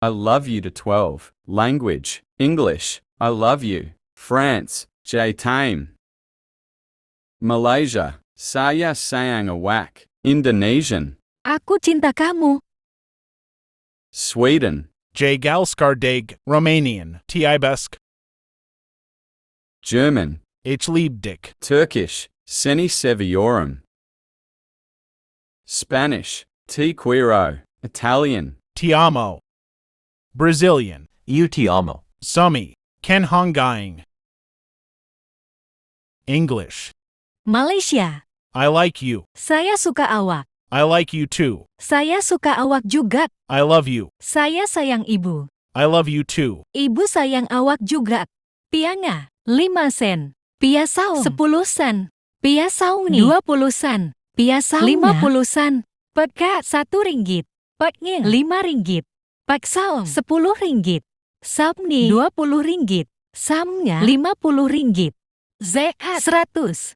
I love you to 12. Language, English, I love you. France, J tame. Malaysia, saya sayang awak. Indonesian, Aku cinta kamu. Sweden, J galskardeg, Romanian, thei. German, Ich lieb dich. Turkish, seni seviyorum. Spanish, te quiero. Italian, Ti amo. Brazilian, Eu te amo. Sumi, Ken Hongaing. English, Malaysia. I like you. Saya suka awak. I like you too. Saya suka awak juga. I love you. Saya sayang ibu. I love you too. Ibu sayang awak juga. Pianga, 5 sen. Pia saung, 10 sen. Pia saung ni, 20 sen. Pia saung 50 sen. Peka, 1 ringgit. Peknya, 5 ringgit. Pek saung, 10 ringgit. Samni, 20 ringgit. Samnya, 50 ringgit. Zehat, 100.